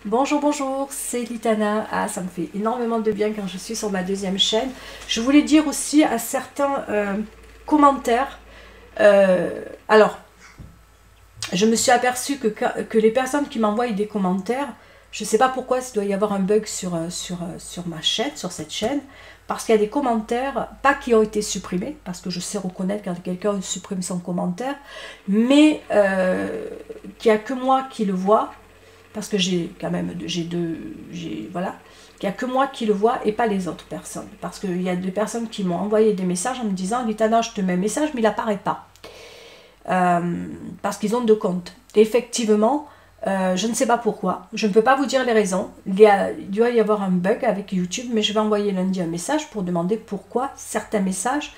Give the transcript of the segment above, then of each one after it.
Bonjour, bonjour, c'est Litana. Ah, ça me fait énormément de bien quand je suis sur ma deuxième chaîne. Je voulais dire aussi à certains commentaires. Alors, je me suis aperçue que les personnes qui m'envoient des commentaires, je ne sais pas pourquoi il doit y avoir un bug sur ma chaîne, sur cette chaîne, parce qu'il y a des commentaires, pas qui ont été supprimés, parce que je sais reconnaître quand quelqu'un supprime son commentaire, mais qu'il n'y a que moi qui le vois. Parce que voilà, il n'y a que moi qui le vois et pas les autres personnes. Parce qu'il y a des personnes qui m'ont envoyé des messages en me disant « Litana, je te mets un message, mais il n'apparaît pas. » Parce qu'ils ont deux comptes. Et effectivement, je ne sais pas pourquoi. Je ne peux pas vous dire les raisons. Il doit y avoir un bug avec YouTube, mais je vais envoyer lundi un message pour demander pourquoi certains messages,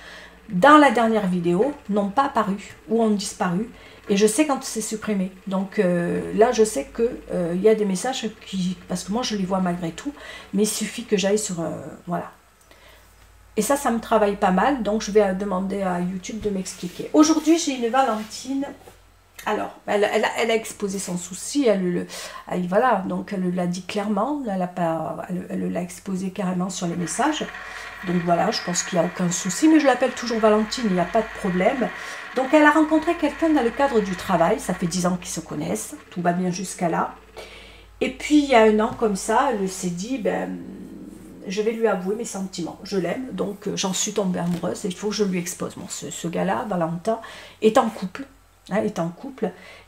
dans la dernière vidéo, n'ont pas apparu ou ont disparu. Et je sais quand c'est supprimé. Donc là, je sais qu'il y a des messages qui... Parce que moi, je les vois malgré tout. Mais il suffit que j'aille sur... voilà. Et ça me travaille pas mal. Donc, je vais demander à YouTube de m'expliquer. Aujourd'hui, j'ai une Valentine. Alors, elle a exposé son souci. Voilà, donc elle l'a dit clairement. Elle l'a exposé carrément sur les messages. Donc voilà, je pense qu'il n'y a aucun souci. Mais je l'appelle toujours Valentine, il n'y a pas de problème. Donc elle a rencontré quelqu'un dans le cadre du travail, ça fait 10 ans qu'ils se connaissent, tout va bien jusqu'à là. Et puis il y a un an comme ça, elle s'est dit, ben, je vais lui avouer mes sentiments, je l'aime, donc j'en suis tombée amoureuse et il faut que je lui expose. Bon, ce gars-là, Valentin, est en couple,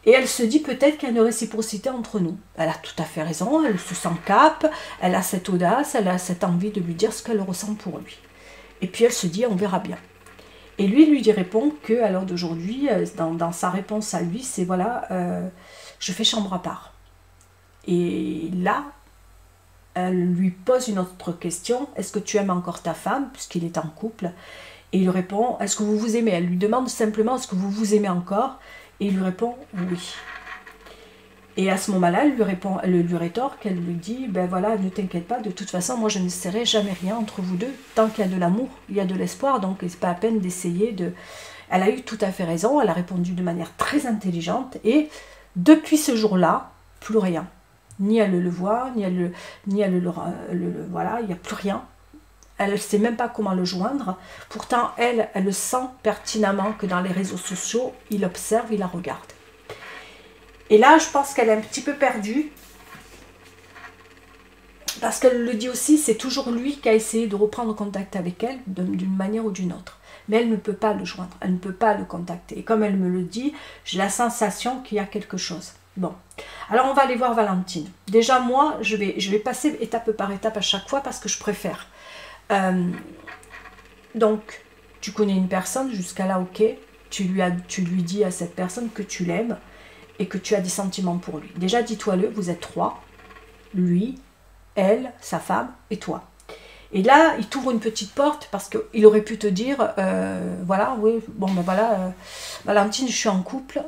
et elle se dit peut-être qu'il y a une réciprocité entre nous. Elle a tout à fait raison, elle se sent cap, elle a cette audace, elle a cette envie de lui dire ce qu'elle ressent pour lui. Et puis elle se dit, on verra bien. Et lui répond que, à l'heure d'aujourd'hui, dans sa réponse à lui, c'est voilà, je fais chambre à part. Et là, elle lui pose une autre question, est-ce que tu aimes encore ta femme, puisqu'il est en couple? Et il répond, est-ce que vous vous aimez? Elle lui demande simplement, est-ce que vous vous aimez encore? Et il lui répond, oui. Et à ce moment-là, elle lui rétorque, elle lui dit, ben voilà, ne t'inquiète pas, de toute façon, moi je ne serai jamais rien entre vous deux. Tant qu'il y a de l'amour, il y a de l'espoir, donc c'est pas à peine d'essayer de... Elle a eu tout à fait raison, elle a répondu de manière très intelligente, et depuis ce jour-là, plus rien. Ni elle le voit, ni elle voilà, il n'y a plus rien. Elle ne sait même pas comment le joindre. Pourtant, elle le sent pertinemment que dans les réseaux sociaux, il observe, il la regarde. Et là, je pense qu'elle est un petit peu perdue. Parce qu'elle le dit aussi, c'est toujours lui qui a essayé de reprendre contact avec elle, d'une manière ou d'une autre. Mais elle ne peut pas le joindre, elle ne peut pas le contacter. Et comme elle me le dit, j'ai la sensation qu'il y a quelque chose. Bon, alors on va aller voir Valentine. Déjà, moi, je vais passer étape par étape à chaque fois parce que je préfère. Donc, tu connais une personne, jusqu'à là, ok. Tu lui dis à cette personne que tu l'aimes et que tu as des sentiments pour lui. Déjà, dis-toi-le, vous êtes trois. Lui, elle, sa femme et toi. Et là, il t'ouvre une petite porte parce qu'il aurait pu te dire, voilà, oui, bon, ben voilà, Valentine, je suis en couple,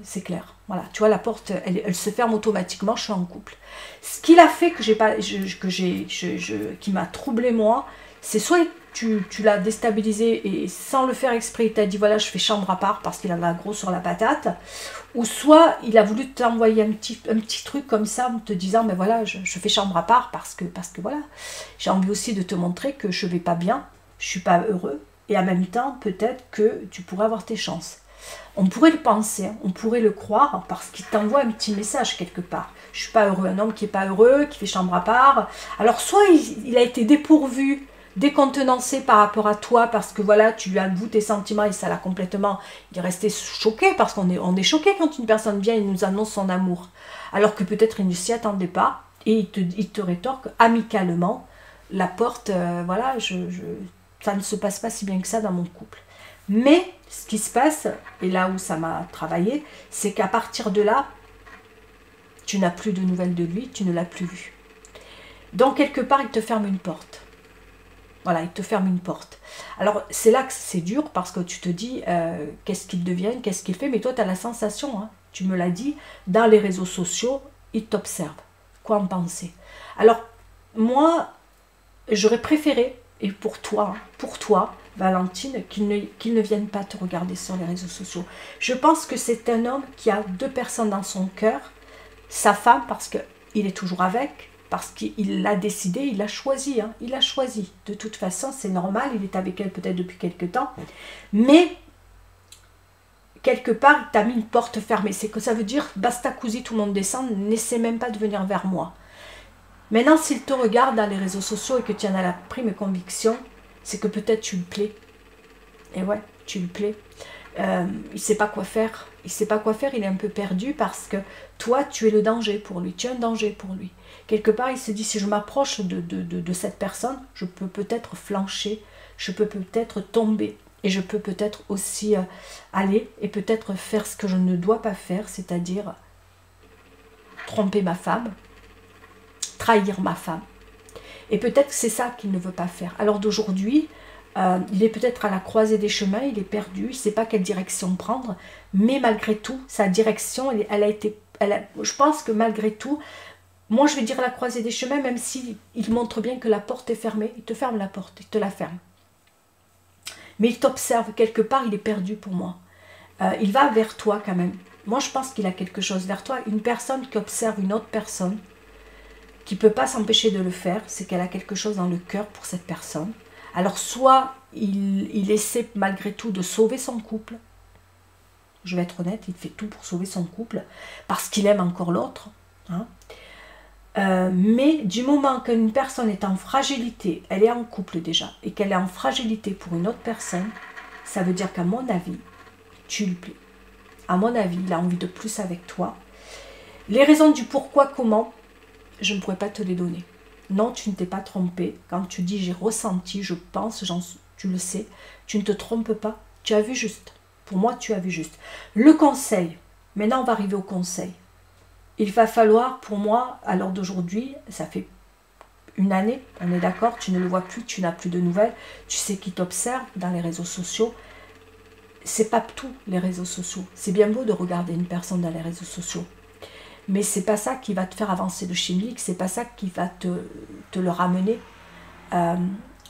c'est clair. Voilà, tu vois, la porte, elle se ferme automatiquement, je suis en couple. Ce qu'il a fait qui m'a troublé moi, c'est soit tu l'as déstabilisé et sans le faire exprès, il t'a dit voilà, je fais chambre à part parce qu'il en a gros sur la patate, ou soit il a voulu t'envoyer un petit truc comme ça en te disant mais voilà, je fais chambre à part parce que voilà, j'ai envie aussi de te montrer que je vais pas bien, je suis pas heureux, et en même temps peut-être que tu pourrais avoir tes chances. On pourrait le penser, on pourrait le croire parce qu'il t'envoie un petit message quelque part. Je suis pas heureux, un homme qui est pas heureux, qui fait chambre à part. Alors soit il a été dépourvu, décontenancé par rapport à toi parce que voilà, tu lui avoues tes sentiments et ça l'a complètement... Il est resté choqué parce qu'on est choqué quand une personne vient et nous annonce son amour. Alors que peut-être il ne s'y attendait pas et il te rétorque amicalement la porte, voilà, ça ne se passe pas si bien que ça dans mon couple. Mais ce qui se passe, et là où ça m'a travaillé, c'est qu'à partir de là, tu n'as plus de nouvelles de lui, tu ne l'as plus vu. Donc quelque part, il te ferme une porte. Voilà, il te ferme une porte. Alors c'est là que c'est dur parce que tu te dis, qu'est-ce qu'il devient, qu'est-ce qu'il fait, mais toi tu as la sensation, hein, tu me l'as dit, dans les réseaux sociaux, il t'observe. Quoi en penser? Alors moi, j'aurais préféré, et pour toi, Valentine, qu'il ne vienne pas te regarder sur les réseaux sociaux. Je pense que c'est un homme qui a deux personnes dans son cœur, sa femme, parce que il est toujours avec, parce qu'il l'a décidé, il l'a choisi, hein, il a choisi. De toute façon, c'est normal, il est avec elle peut-être depuis quelque temps, mais quelque part, il t'a mis une porte fermée. C'est que ça veut dire, basta così, tout le monde descend, n'essaie même pas de venir vers moi. Maintenant, s'il te regarde dans les réseaux sociaux et que tu en as la prime conviction, c'est que peut-être tu lui plais. Et ouais, tu lui plais. Il ne sait pas quoi faire. Il ne sait pas quoi faire, il est un peu perdu parce que toi, tu es le danger pour lui. Tu es un danger pour lui. Quelque part, il se dit, si je m'approche de cette personne, je peux peut-être flancher, je peux peut-être tomber. Et je peux peut-être aussi aller et peut-être faire ce que je ne dois pas faire, c'est-à-dire tromper ma femme, trahir ma femme. Et peut-être que c'est ça qu'il ne veut pas faire. Alors d'aujourd'hui, il est peut-être à la croisée des chemins, il est perdu, il ne sait pas quelle direction prendre, mais malgré tout, sa direction, je pense que malgré tout, moi je vais dire à la croisée des chemins, même s'il montre bien que la porte est fermée, il te ferme la porte, il te la ferme. Mais il t'observe quelque part, il est perdu pour moi. Il va vers toi quand même. Moi, je pense qu'il a quelque chose vers toi. Une personne qui observe une autre personne, qui ne peut pas s'empêcher de le faire, c'est qu'elle a quelque chose dans le cœur pour cette personne. Alors, soit il essaie malgré tout de sauver son couple. Je vais être honnête, il fait tout pour sauver son couple, parce qu'il aime encore l'autre. Hein. Mais du moment qu'une personne est en fragilité, elle est en couple déjà, et qu'elle est en fragilité pour une autre personne, ça veut dire qu'à mon avis, tu lui plais. À mon avis, il a envie de plus avec toi. Les raisons du pourquoi, comment, je ne pourrais pas te les donner. Non, tu ne t'es pas trompé. Quand tu dis j'ai ressenti, je pense, tu le sais, tu ne te trompes pas, tu as vu juste. Pour moi, tu as vu juste. Le conseil, maintenant on va arriver au conseil. Il va falloir, pour moi, à l'heure d'aujourd'hui, ça fait une année, on est d'accord, tu ne le vois plus, tu n'as plus de nouvelles, tu sais qui t'observe dans les réseaux sociaux. C'est pas tout, les réseaux sociaux. C'est bien beau de regarder une personne dans les réseaux sociaux, mais c'est pas ça qui va te faire avancer le chimique, c'est pas ça qui va te le ramener.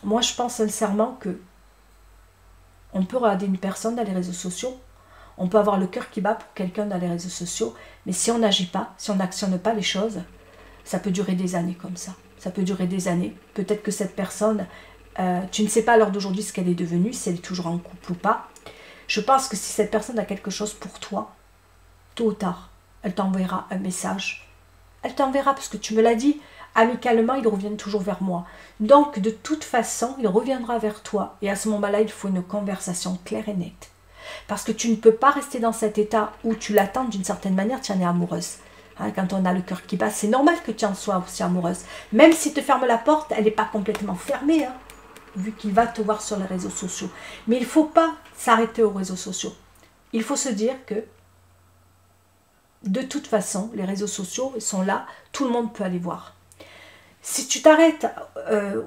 Moi, je pense sincèrement que on peut regarder une personne dans les réseaux sociaux, on peut avoir le cœur qui bat pour quelqu'un dans les réseaux sociaux, mais si on n'agit pas, si on n'actionne pas les choses, ça peut durer des années comme ça. Ça peut durer des années. Peut-être que cette personne, tu ne sais pas à l'heure d'aujourd'hui ce qu'elle est devenue, si elle est toujours en couple ou pas. Je pense que si cette personne a quelque chose pour toi, tôt ou tard, elle t'enverra un message. Elle t'enverra, parce que tu me l'as dit, amicalement, ils reviennent toujours vers moi. Donc, de toute façon, il reviendra vers toi. Et à ce moment-là, il faut une conversation claire et nette. Parce que tu ne peux pas rester dans cet état où tu l'attends d'une certaine manière, tu en es amoureuse. Hein, quand on a le cœur qui bat, c'est normal que tu en sois aussi amoureuse. Même s'il te ferme la porte, elle n'est pas complètement fermée, hein, vu qu'il va te voir sur les réseaux sociaux. Mais il ne faut pas s'arrêter aux réseaux sociaux. Il faut se dire que, de toute façon, les réseaux sociaux sont là, tout le monde peut aller voir. Si tu t'arrêtes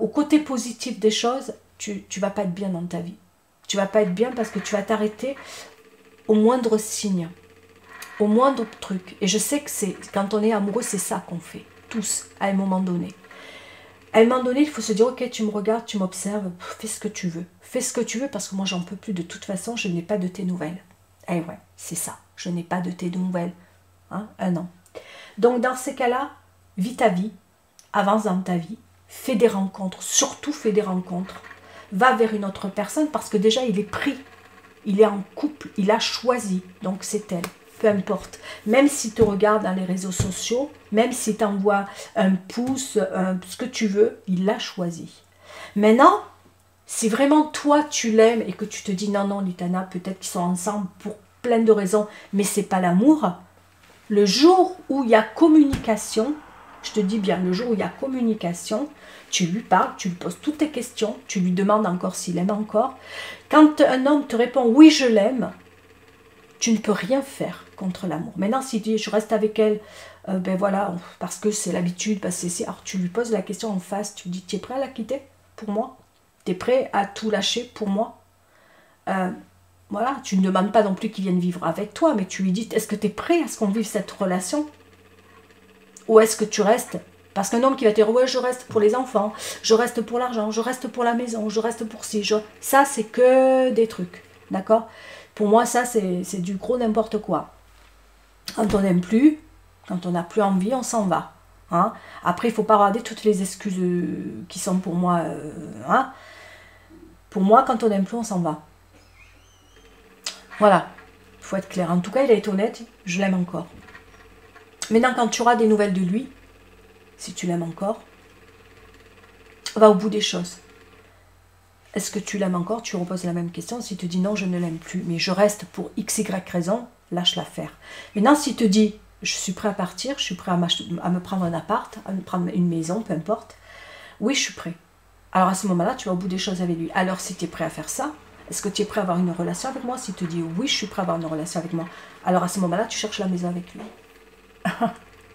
au côté positif des choses, tu ne vas pas être bien dans ta vie. Tu ne vas pas être bien parce que tu vas t'arrêter au moindre signe, au moindre truc. Et je sais que quand on est amoureux, c'est ça qu'on fait, tous, à un moment donné. À un moment donné, il faut se dire, ok, tu me regardes, tu m'observes, fais ce que tu veux. Fais ce que tu veux parce que moi, j'en peux plus. De toute façon, je n'ai pas de tes nouvelles. Eh ouais, c'est ça. Je n'ai pas de tes nouvelles. Hein, un an. Donc, dans ces cas-là, vis ta vie, avance dans ta vie, fais des rencontres, surtout fais des rencontres. Va vers une autre personne parce que déjà, il est pris. Il est en couple, il a choisi. Donc, c'est elle. Peu importe. Même s'il te regarde dans les réseaux sociaux, même s'il t'envoie un pouce, ce que tu veux, il l'a choisi. Maintenant, si vraiment toi, tu l'aimes et que tu te dis, non, non, Litana, peut-être qu'ils sont ensemble pour plein de raisons, mais c'est pas l'amour, le jour où il y a communication, je te dis bien, le jour où il y a communication, tu lui parles, tu lui poses toutes tes questions, tu lui demandes encore s'il aime encore. Quand un homme te répond, oui, je l'aime, tu ne peux rien faire contre l'amour. Maintenant, s'il dit, je reste avec elle, ben voilà, parce que c'est l'habitude, parce que c'est... Alors, tu lui poses la question en face, tu lui dis, tu es prêt à la quitter pour moi? Tu es prêt à tout lâcher pour moi? Voilà, tu ne demandes pas non plus qu'il vienne vivre avec toi, mais tu lui dis, est-ce que tu es prêt à ce qu'on vive cette relation? Ou est-ce que tu restes? Parce qu'un homme qui va te dire, ouais, je reste pour les enfants, je reste pour l'argent, je reste pour la maison, je reste pour ci, ça, c'est que des trucs, d'accord? Pour moi, ça, c'est du gros n'importe quoi. Quand on n'aime plus, quand on n'a plus envie, on s'en va. Hein. Après, il ne faut pas regarder toutes les excuses qui sont pour moi. Hein. Pour moi, quand on n'aime plus, on s'en va. Voilà, il faut être clair. En tout cas, il a été honnête, je l'aime encore. Maintenant, quand tu auras des nouvelles de lui, si tu l'aimes encore, va au bout des choses. Est-ce que tu l'aimes encore? Tu reposes la même question. S'il te dit non, je ne l'aime plus, mais je reste pour x, y raison, lâche l'affaire. Maintenant, s'il te dit, je suis prêt à partir, je suis prêt à me prendre un appart, à me prendre une maison, peu importe. Oui, je suis prêt. Alors à ce moment-là, tu vas au bout des choses avec lui. Alors si tu es prêt à faire ça, est-ce que tu es prêt à avoir une relation avec moi? S'il te dit oui, je suis prêt à avoir une relation avec moi. Alors à ce moment-là, tu cherches la maison avec lui.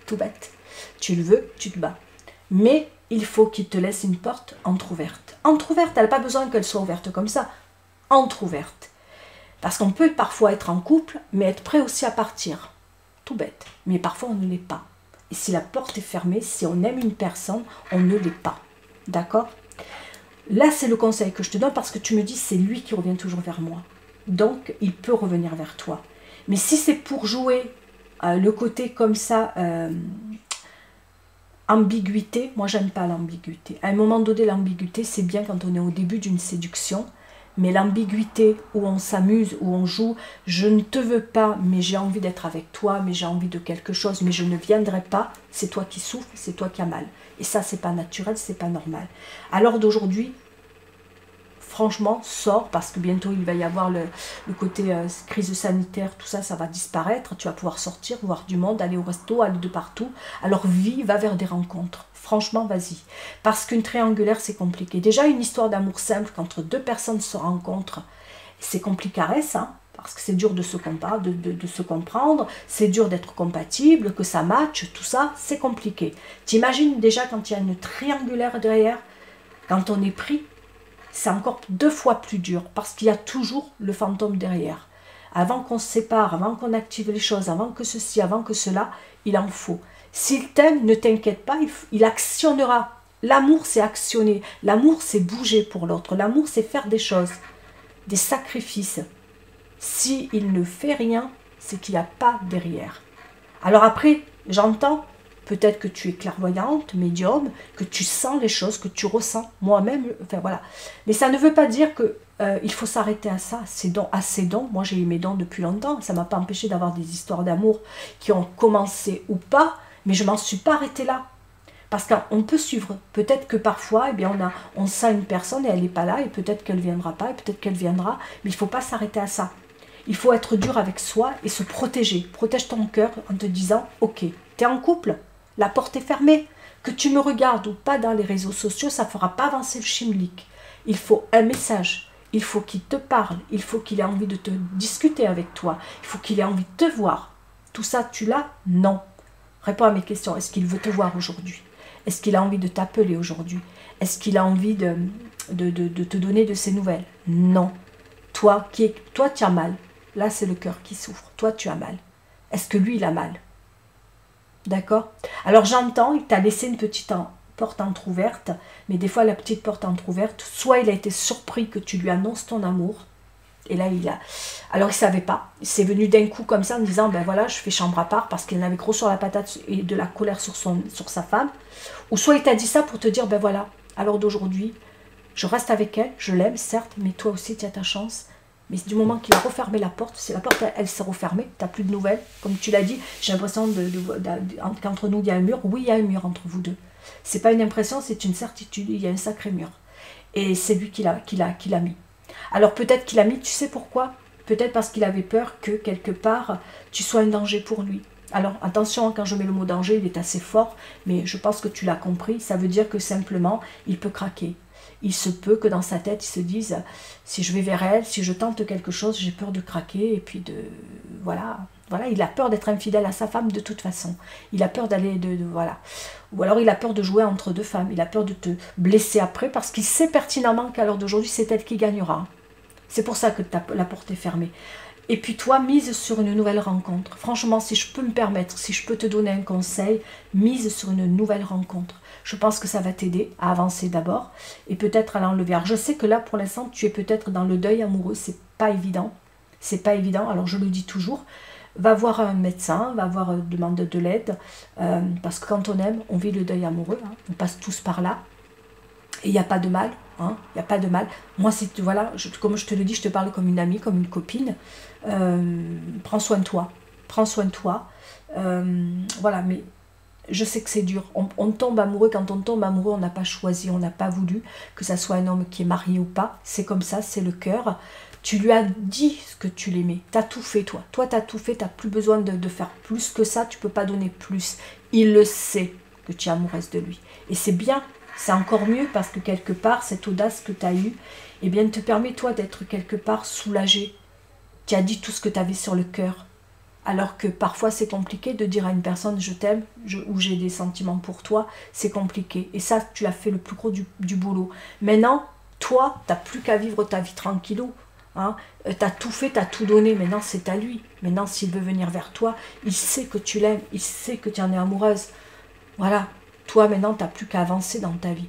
Tout bête. Tu le veux, tu te bats. Mais il faut qu'il te laisse une porte entrouverte. Entrouverte, elle n'a pas besoin qu'elle soit ouverte comme ça. Entrouverte. Parce qu'on peut parfois être en couple, mais être prêt aussi à partir. Tout bête. Mais parfois, on ne l'est pas. Et si la porte est fermée, si on aime une personne, on ne l'est pas. D'accord? Là, c'est le conseil que je te donne parce que tu me dis, c'est lui qui revient toujours vers moi. Donc, il peut revenir vers toi. Mais si c'est pour jouer le côté comme ça, ambiguïté, moi, j'aime pas l'ambiguïté. À un moment donné, l'ambiguïté, c'est bien quand on est au début d'une séduction. Mais l'ambiguïté où on s'amuse, où on joue, je ne te veux pas, mais j'ai envie d'être avec toi, mais j'ai envie de quelque chose, mais je ne viendrai pas, c'est toi qui souffres, c'est toi qui as mal. Et ça, c'est pas naturel, c'est pas normal. Alors d'aujourd'hui, franchement, sors, parce que bientôt il va y avoir le côté crise sanitaire, tout ça, ça va disparaître. Tu vas pouvoir sortir, voir du monde, aller au resto, aller de partout. Alors vis, va vers des rencontres. Franchement, vas-y. Parce qu'une triangulaire, c'est compliqué. Déjà, une histoire d'amour simple, qu'entre deux personnes se rencontrent, c'est compliqué, hein, parce que c'est dur de se comprendre, c'est dur d'être compatible, que ça matche, tout ça, c'est compliqué. T'imagines déjà quand il y a une triangulaire derrière, quand on est pris, c'est encore 2 fois plus dur, parce qu'il y a toujours le fantôme derrière. Avant qu'on se sépare, avant qu'on active les choses, avant que ceci, avant que cela, il en faut. S'il t'aime, ne t'inquiète pas, il actionnera. L'amour, c'est actionner. L'amour, c'est bouger pour l'autre. L'amour, c'est faire des choses, des sacrifices. S'il ne fait rien, c'est qu'il n'y a pas derrière. Alors après, j'entends, peut-être que tu es clairvoyante, médium, que tu sens les choses, que tu ressens. Moi-même, enfin voilà. Mais ça ne veut pas dire que il faut s'arrêter à ça, à ces dons. Moi, j'ai eu mes dons depuis longtemps. Ça ne m'a pas empêché d'avoir des histoires d'amour qui ont commencé ou pas, mais je ne m'en suis pas arrêtée là. Parce qu'on peut suivre. Peut-être que parfois, eh bien, on sent une personne et elle n'est pas là, et peut-être qu'elle ne viendra pas, et peut-être qu'elle viendra, mais il ne faut pas s'arrêter à ça. Il faut être dur avec soi et se protéger. Protège ton cœur en te disant, ok, tu es en couple, la porte est fermée. Que tu me regardes ou pas dans les réseaux sociaux, ça ne fera pas avancer le chimlique. Il faut un message. Il faut qu'il te parle, il faut qu'il ait envie de te discuter avec toi, il faut qu'il ait envie de te voir. Tout ça, tu l'as? Non. Réponds à mes questions. Est-ce qu'il veut te voir aujourd'hui? Est-ce qu'il a envie de t'appeler aujourd'hui? Est-ce qu'il a envie de te donner de ses nouvelles? Non. Toi, tu as mal. Là, c'est le cœur qui souffre. Toi, tu as mal. Est-ce que lui, il a mal? D'accord? Alors, j'entends, il t'a laissé une petite porte entrouverte, mais des fois la petite porte entrouverte, soit il a été surpris que tu lui annonces ton amour, et là alors il ne savait pas, c'est venu d'un coup comme ça en disant, ben voilà, je fais chambre à part parce qu'il en avait gros sur la patate et de la colère sur sa femme, ou soit il t'a dit ça pour te dire, ben voilà, alors d'aujourd'hui, je reste avec elle, je l'aime certes, mais toi aussi tu as ta chance. Mais du moment qu'il a refermé la porte, si la porte elle s'est refermée, tu n'as plus de nouvelles, comme tu l'as dit, j'ai l'impression qu'entre nous il y a un mur, oui il y a un mur entre vous deux. C'est pas une impression, c'est une certitude, il y a un sacré mur. Et c'est lui qui l'a mis. Alors peut-être qu'il l'a mis, tu sais pourquoi? Peut-être parce qu'il avait peur que quelque part, tu sois un danger pour lui. Alors attention, quand je mets le mot danger, il est assez fort, mais je pense que tu l'as compris. Ça veut dire que simplement, il peut craquer. Il se peut que dans sa tête, il se dise, si je vais vers elle, si je tente quelque chose, j'ai peur de craquer, et puis voilà, il a peur d'être infidèle à sa femme de toute façon. Il a peur d'aller, voilà. Ou alors il a peur de jouer entre deux femmes, il a peur de te blesser après, parce qu'il sait pertinemment qu'à l'heure d'aujourd'hui, c'est elle qui gagnera. C'est pour ça que la porte est fermée. Et puis toi, mise sur une nouvelle rencontre. Franchement, si je peux me permettre, si je peux te donner un conseil, mise sur une nouvelle rencontre. Je pense que ça va t'aider à avancer d'abord et peut-être à l'enlever. Alors je sais que là, pour l'instant, tu es peut-être dans le deuil amoureux, c'est pas évident. C'est pas évident, alors je le dis toujours. va voir un médecin, va voir, demande de l'aide, parce que quand on aime, on vit le deuil amoureux, hein, on passe tous par là, et il n'y a pas de mal, hein, il n'y a pas de mal. Moi, voilà, comme je te le dis, je te parle comme une amie, comme une copine, prends soin de toi, prends soin de toi, voilà, mais je sais que c'est dur, on tombe amoureux, quand on tombe amoureux, on n'a pas choisi, on n'a pas voulu, que ça soit un homme qui est marié ou pas, c'est comme ça, c'est le cœur. Tu lui as dit ce que tu l'aimais, tu as tout fait toi, tu as tout fait, tu n'as plus besoin de faire plus que ça, tu ne peux pas donner plus, il le sait que tu es amoureuse de lui, et c'est bien, c'est encore mieux, parce que quelque part, cette audace que tu as eue, eh bien, te permet toi d'être quelque part soulagé, tu as dit tout ce que tu avais sur le cœur. Alors que parfois c'est compliqué de dire à une personne je t'aime ou j'ai des sentiments pour toi, c'est compliqué. Et ça, tu as fait le plus gros du boulot. Maintenant, toi, tu n'as plus qu'à vivre ta vie tranquillou. Hein. Tu as tout fait, tu as tout donné, maintenant c'est à lui. Maintenant, s'il veut venir vers toi, il sait que tu l'aimes, il sait que tu en es amoureuse. Voilà, toi maintenant, tu n'as plus qu'à avancer dans ta vie.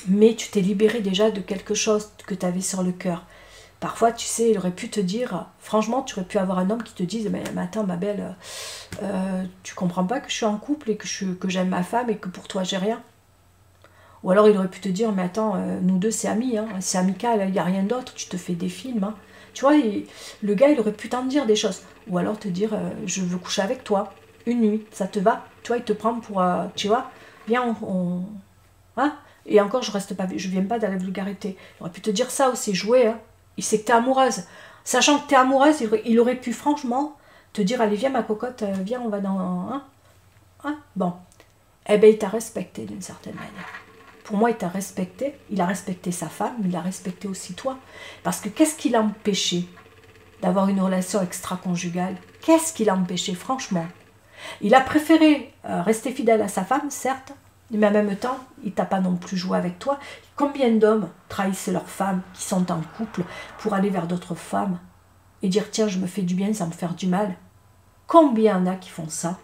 Mais tu t'es libéré déjà de quelque chose que tu avais sur le cœur. Parfois, tu sais, il aurait pu te dire, franchement, tu aurais pu avoir un homme qui te dise, mais attends, ma belle, tu comprends pas que je suis en couple et que j'aime ma femme et que pour toi, j'ai rien. Ou alors, il aurait pu te dire, mais attends, nous deux, c'est amis, hein, c'est amical, il n'y a rien d'autre, tu te fais des films. Hein. Tu vois, le gars, il aurait pu t'en dire des choses. Ou alors te dire, je veux coucher avec toi, une nuit, ça te va? Tu vois, il te prend pour, tu vois, viens, hein. Et encore, je viens pas dans la vulgarité. Il aurait pu te dire ça aussi, jouer, hein. Il sait que tu es amoureuse. Sachant que tu es amoureuse, il aurait pu franchement te dire, allez, viens ma cocotte, viens, on va dans... Hein. Bon. Eh bien, il t'a respecté d'une certaine manière. Pour moi, il t'a respecté. Il a respecté sa femme, mais il a respecté aussi toi. Parce que qu'est-ce qui l'a empêché d'avoir une relation extra-conjugale? Qu'est-ce qui l'a empêché, franchement? Il a préféré rester fidèle à sa femme, certes, mais en même temps, il t'a pas non plus joué avec toi. Combien d'hommes trahissent leurs femmes qui sont en couple pour aller vers d'autres femmes et dire tiens, je me fais du bien sans me faire du mal? Combien il y en a qui font ça?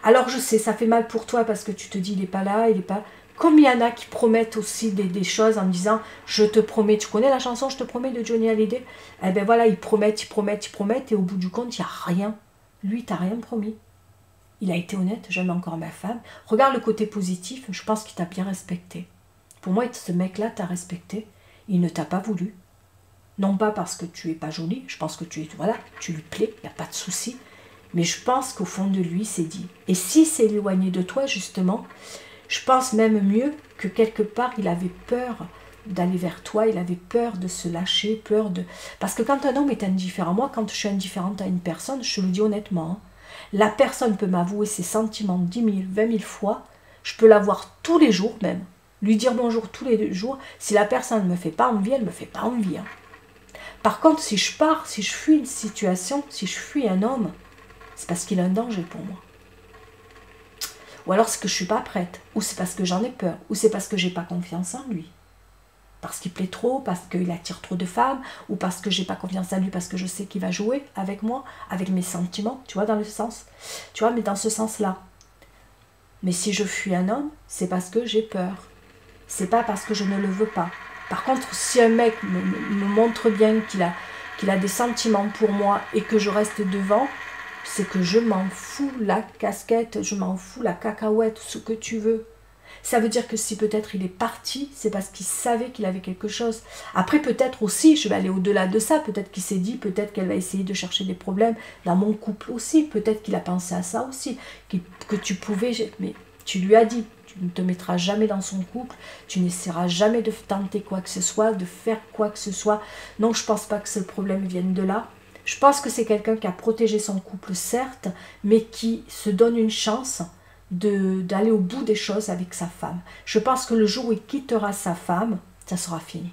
Alors je sais, ça fait mal pour toi parce que tu te dis il n'est pas là, il n'est pas... Combien il y en a qui promettent aussi des choses en disant je te promets, tu connais la chanson je te promets de Johnny Hallyday? Eh bien voilà, ils promettent et au bout du compte, il n'y a rien. Lui, t'as rien promis. Il a été honnête, j'aime encore ma femme. Regarde le côté positif, je pense qu'il t'a bien respecté. Pour moi, ce mec-là t'a respecté. Il ne t'a pas voulu. Non pas parce que tu es pas jolie, je pense que tu lui plais, il n'y a pas de souci. Mais je pense qu'au fond de lui, c'est dit. Et si c'est éloigné de toi, justement, je pense même mieux que quelque part, il avait peur d'aller vers toi, il avait peur de se lâcher, peur de... Parce que quand un homme est indifférent, moi, quand je suis indifférente à une personne, je te le dis honnêtement, hein, la personne peut m'avouer ses sentiments 10 000, 20 000 fois. Je peux la voir tous les jours même. Lui dire bonjour tous les jours. Si la personne ne me fait pas envie, elle ne me fait pas envie. Hein. Par contre, si je pars, si je fuis une situation, si je fuis un homme, c'est parce qu'il a un danger pour moi. Ou alors c'est que je ne suis pas prête. Ou c'est parce que j'en ai peur. Ou c'est parce que je n'ai pas confiance en lui. Parce qu'il plaît trop, parce qu'il attire trop de femmes, ou parce que j'ai pas confiance en lui, parce que je sais qu'il va jouer avec moi, avec mes sentiments, tu vois, dans le sens, tu vois, mais dans ce sens-là. Mais si je fuis un homme, c'est parce que j'ai peur. C'est pas parce que je ne le veux pas. Par contre, si un mec me montre bien qu'il a des sentiments pour moi et que je reste devant, c'est que je m'en fous la casquette, je m'en fous la cacahuète, ce que tu veux. Ça veut dire que si peut-être il est parti, c'est parce qu'il savait qu'il avait quelque chose. Après, peut-être aussi, je vais aller au-delà de ça, peut-être qu'il s'est dit, peut-être qu'elle va essayer de chercher des problèmes dans mon couple aussi, peut-être qu'il a pensé à ça aussi, que tu pouvais, mais tu lui as dit, tu ne te mettras jamais dans son couple, tu n'essaieras jamais de tenter quoi que ce soit, de faire quoi que ce soit. Non, je ne pense pas que ce problème vienne de là. Je pense que c'est quelqu'un qui a protégé son couple, certes, mais qui se donne une chance d'aller au bout des choses avec sa femme. Je pense que le jour où il quittera sa femme, ça sera fini.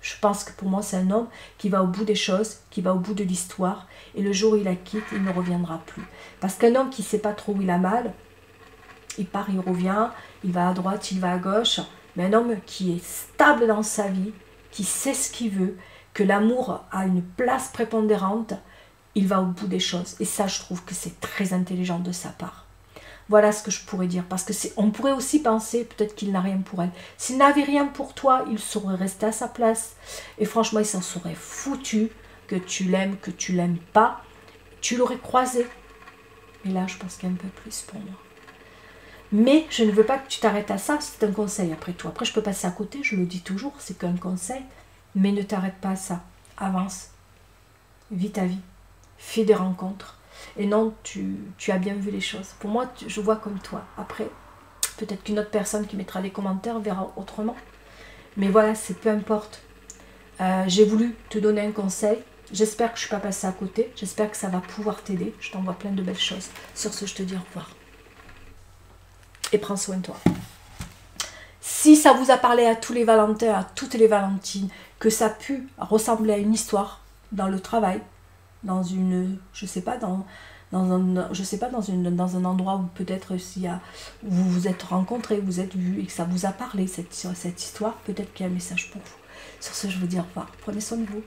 Je pense que pour moi, c'est un homme qui va au bout des choses, qui va au bout de l'histoire, et le jour où il la quitte, il ne reviendra plus. Parce qu'un homme qui ne sait pas trop où il a mal, il part, il revient, il va à droite, il va à gauche, mais un homme qui est stable dans sa vie, qui sait ce qu'il veut, que l'amour a une place prépondérante, il va au bout des choses. Et ça, je trouve que c'est très intelligent de sa part. Voilà ce que je pourrais dire. Parce que on pourrait aussi penser peut-être qu'il n'a rien pour elle. S'il n'avait rien pour toi, il serait resté à sa place. Et franchement, il s'en serait foutu que tu l'aimes pas. tu l'aurais croisé. Et là, je pense qu'il y a un peu plus pour moi. Mais je ne veux pas que tu t'arrêtes à ça, c'est un conseil après tout. Après, je peux passer à côté, je le dis toujours, c'est qu'un conseil. Mais ne t'arrête pas à ça. Avance. Vis ta vie. Fais des rencontres. Et non, tu as bien vu les choses. Pour moi, je vois comme toi. Après, peut-être qu'une autre personne qui mettra des commentaires verra autrement. Mais voilà, c'est peu importe. J'ai voulu te donner un conseil. J'espère que je ne suis pas passée à côté. J'espère que ça va pouvoir t'aider. Je t'envoie plein de belles choses. Sur ce, je te dis au revoir. Et prends soin de toi. Si ça vous a parlé à tous les Valentins, à toutes les Valentines, que ça a pu ressembler à une histoire dans le travail, dans une, je sais pas, dans un endroit où peut-être vous vous êtes rencontrés, vous êtes vus et que ça vous a parlé cette histoire, peut-être qu'il y a un message pour vous. Sur ce, je vous dis au revoir. Prenez soin de vous.